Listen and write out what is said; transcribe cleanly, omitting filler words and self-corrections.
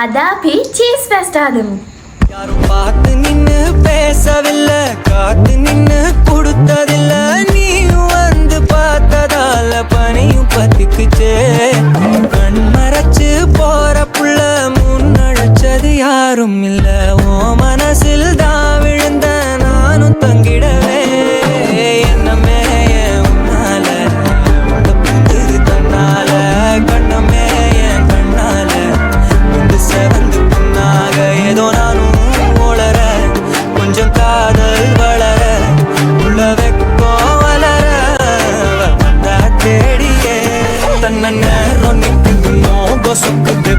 அதான் cheese fest ஆகும். யாரும் பார்த்து நின்னு பேசவில்லை, காத்து நின்னு கொடுத்ததில்ல, நீயும் வந்து பார்த்ததால பனியும் பத்திக்குச்சே. கண் மறைச்சு போற புள்ள முன்னழைச்சது யாரும் இல்ல, ஓ மனசில் தான் விழுந்த நானும் தங்கிடவே. என்னமே உன்னால தன்னால கண்ணமே என் கண்ணால வந்து செவந்து புண்ணாக ஏதோ நானும் உளர, கொஞ்சம் காதல் வளர, உள்ள வெக்கோ வளர வந்தா தேடியே. தன்ன நேரம் நிற்குது மோக சொக்குது